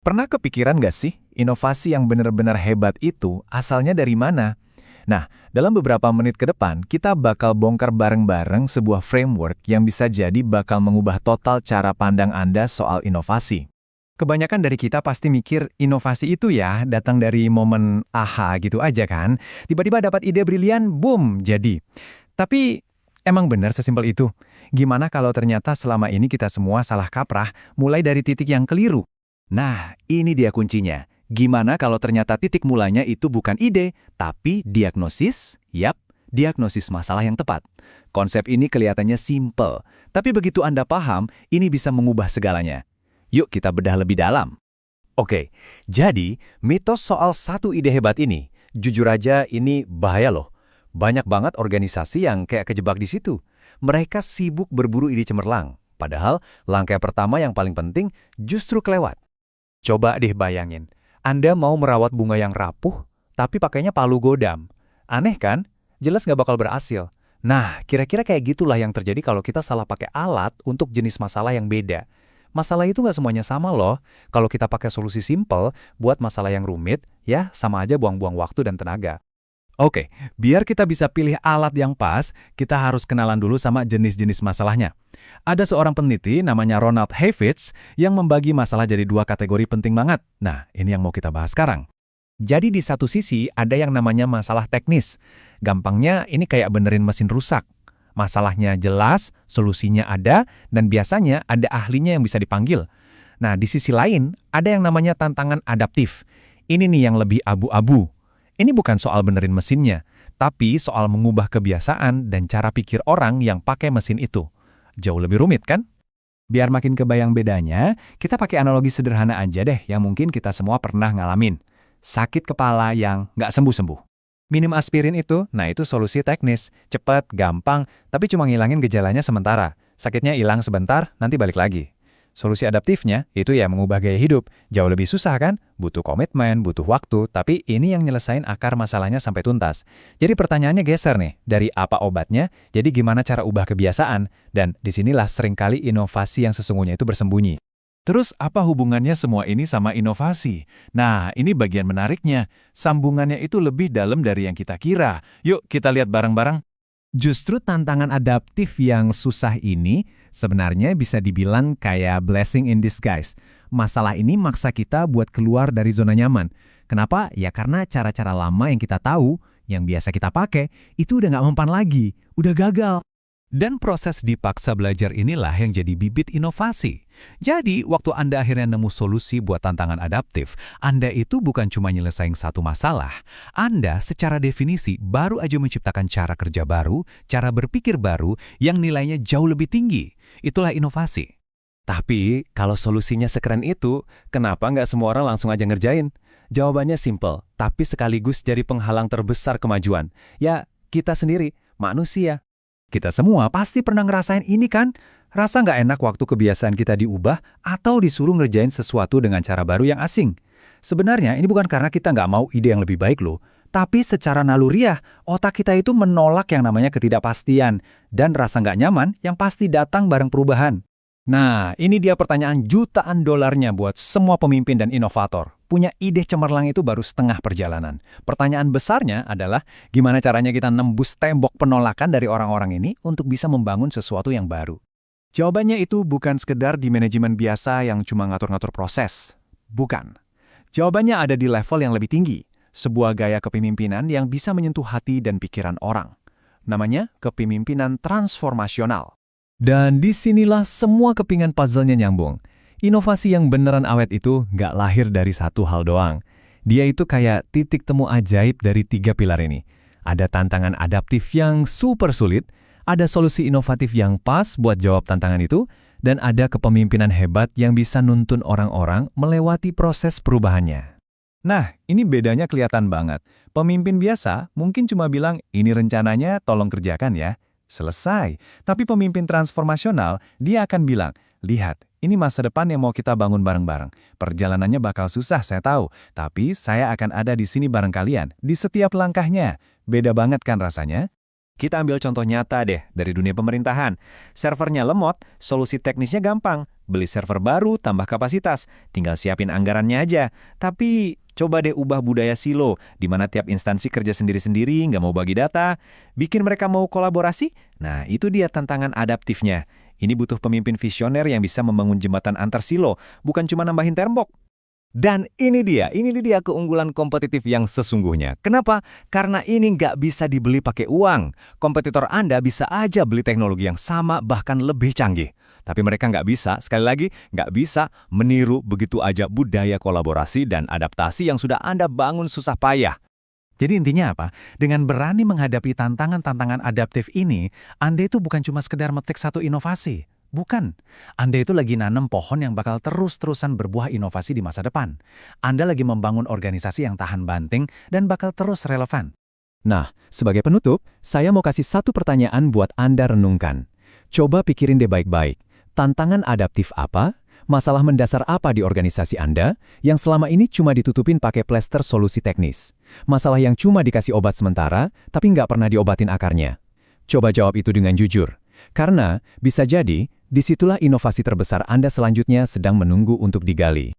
Pernah kepikiran nggak sih, inovasi yang benar-benar hebat itu asalnya dari mana? Nah, dalam beberapa menit ke depan, kita bakal bongkar bareng-bareng sebuah framework yang bisa jadi bakal mengubah total cara pandang Anda soal inovasi. Kebanyakan dari kita pasti mikir inovasi itu ya datang dari momen aha gitu aja kan. Tiba-tiba dapat ide brilian, boom, jadi. Tapi emang benar sesimpel itu? Gimana kalau ternyata selama ini kita semua salah kaprah mulai dari titik yang keliru? Nah, ini dia kuncinya. Gimana kalau ternyata titik mulanya itu bukan ide, tapi diagnosis? Yap, diagnosis masalah yang tepat. Konsep ini kelihatannya simple, tapi begitu Anda paham, ini bisa mengubah segalanya. Yuk kita bedah lebih dalam. Oke, jadi mitos soal satu ide hebat ini, jujur aja ini bahaya loh. Banyak banget organisasi yang kayak kejebak di situ. Mereka sibuk berburu ide cemerlang, padahal langkah pertama yang paling penting justru kelewat. Coba deh bayangin, Anda mau merawat bunga yang rapuh, tapi pakainya palu godam. Aneh kan? Jelas nggak bakal berhasil. Nah, kira-kira kayak gitulah yang terjadi kalau kita salah pakai alat untuk jenis masalah yang beda. Masalah itu nggak semuanya sama loh. Kalau kita pakai solusi simple buat masalah yang rumit, ya sama aja buang-buang waktu dan tenaga. Oke, biar kita bisa pilih alat yang pas, kita harus kenalan dulu sama jenis-jenis masalahnya. Ada seorang peneliti namanya Ronald Heifetz yang membagi masalah jadi dua kategori penting banget. Nah, ini yang mau kita bahas sekarang. Jadi di satu sisi ada yang namanya masalah teknis. Gampangnya ini kayak benerin mesin rusak. Masalahnya jelas, solusinya ada, dan biasanya ada ahlinya yang bisa dipanggil. Nah, di sisi lain ada yang namanya tantangan adaptif. Ini nih yang lebih abu-abu. Ini bukan soal benerin mesinnya, tapi soal mengubah kebiasaan dan cara pikir orang yang pakai mesin itu. Jauh lebih rumit kan? Biar makin kebayang bedanya, kita pakai analogi sederhana aja deh yang mungkin kita semua pernah ngalamin. Sakit kepala yang nggak sembuh-sembuh. Minum aspirin itu, nah itu solusi teknis. Cepat, gampang, tapi cuma ngilangin gejalanya sementara. Sakitnya hilang sebentar, nanti balik lagi. Solusi adaptifnya itu ya mengubah gaya hidup. Jauh lebih susah kan? Butuh komitmen, butuh waktu, tapi ini yang nyelesain akar masalahnya sampai tuntas. Jadi pertanyaannya geser nih, dari apa obatnya, jadi gimana cara ubah kebiasaan? Dan disinilah seringkali inovasi yang sesungguhnya itu bersembunyi. Terus apa hubungannya semua ini sama inovasi? Nah, ini bagian menariknya. Sambungannya itu lebih dalam dari yang kita kira. Yuk kita lihat bareng-bareng. Justru tantangan adaptif yang susah ini sebenarnya bisa dibilang kayak blessing in disguise. Masalah ini maksa kita buat keluar dari zona nyaman. Kenapa? Ya karena cara-cara lama yang kita tahu, yang biasa kita pakai, itu udah nggak mempan lagi, udah gagal. Dan proses dipaksa belajar inilah yang jadi bibit inovasi. Jadi, waktu Anda akhirnya nemu solusi buat tantangan adaptif, Anda itu bukan cuma nyelesain satu masalah. Anda secara definisi baru aja menciptakan cara kerja baru, cara berpikir baru yang nilainya jauh lebih tinggi. Itulah inovasi. Tapi, kalau solusinya sekeren itu, kenapa nggak semua orang langsung aja ngerjain? Jawabannya simple, tapi sekaligus jadi penghalang terbesar kemajuan. Ya, kita sendiri, manusia. Kita semua pasti pernah ngerasain ini kan? Rasa nggak enak waktu kebiasaan kita diubah atau disuruh ngerjain sesuatu dengan cara baru yang asing. Sebenarnya ini bukan karena kita nggak mau ide yang lebih baik loh, tapi secara naluriah, otak kita itu menolak yang namanya ketidakpastian dan rasa nggak nyaman yang pasti datang bareng perubahan. Nah, ini dia pertanyaan jutaan dolarnya buat semua pemimpin dan inovator. Punya ide cemerlang itu baru setengah perjalanan. Pertanyaan besarnya adalah gimana caranya kita nembus tembok penolakan dari orang-orang ini untuk bisa membangun sesuatu yang baru. Jawabannya itu bukan sekedar di manajemen biasa yang cuma ngatur-ngatur proses. Bukan. Jawabannya ada di level yang lebih tinggi. Sebuah gaya kepemimpinan yang bisa menyentuh hati dan pikiran orang. Namanya kepemimpinan transformasional. Dan disinilah semua kepingan puzzle-nya nyambung. Inovasi yang beneran awet itu nggak lahir dari satu hal doang. Dia itu kayak titik temu ajaib dari tiga pilar ini. Ada tantangan adaptif yang super sulit, ada solusi inovatif yang pas buat jawab tantangan itu, dan ada kepemimpinan hebat yang bisa nuntun orang-orang melewati proses perubahannya. Nah, ini bedanya kelihatan banget. Pemimpin biasa mungkin cuma bilang, ini rencananya tolong kerjakan ya. Selesai. Tapi pemimpin transformasional, dia akan bilang, lihat, ini masa depan yang mau kita bangun bareng-bareng. Perjalanannya bakal susah, saya tahu. Tapi saya akan ada di sini bareng kalian, di setiap langkahnya. Beda banget kan rasanya? Kita ambil contoh nyata deh dari dunia pemerintahan. Servernya lemot, solusi teknisnya gampang. Beli server baru, tambah kapasitas. Tinggal siapin anggarannya aja. Tapi coba deh ubah budaya silo, di mana tiap instansi kerja sendiri-sendiri, nggak mau bagi data. Bikin mereka mau kolaborasi? Nah, itu dia tantangan adaptifnya. Ini butuh pemimpin visioner yang bisa membangun jembatan antar silo, bukan cuma nambahin tembok. Dan ini dia keunggulan kompetitif yang sesungguhnya. Kenapa? Karena ini nggak bisa dibeli pakai uang. Kompetitor Anda bisa aja beli teknologi yang sama bahkan lebih canggih. Tapi mereka nggak bisa, sekali lagi, nggak bisa meniru begitu aja budaya kolaborasi dan adaptasi yang sudah Anda bangun susah payah. Jadi intinya apa? Dengan berani menghadapi tantangan-tantangan adaptif ini, Anda itu bukan cuma sekedar metik satu inovasi. Bukan. Anda itu lagi nanam pohon yang bakal terus-terusan berbuah inovasi di masa depan. Anda lagi membangun organisasi yang tahan banting dan bakal terus relevan. Nah, sebagai penutup, saya mau kasih satu pertanyaan buat Anda renungkan. Coba pikirin deh baik-baik. Tantangan adaptif apa? Masalah mendasar apa di organisasi Anda yang selama ini cuma ditutupin pakai plester solusi teknis? Masalah yang cuma dikasih obat sementara, tapi nggak pernah diobatin akarnya. Coba jawab itu dengan jujur. Karena, bisa jadi, disitulah inovasi terbesar Anda selanjutnya sedang menunggu untuk digali.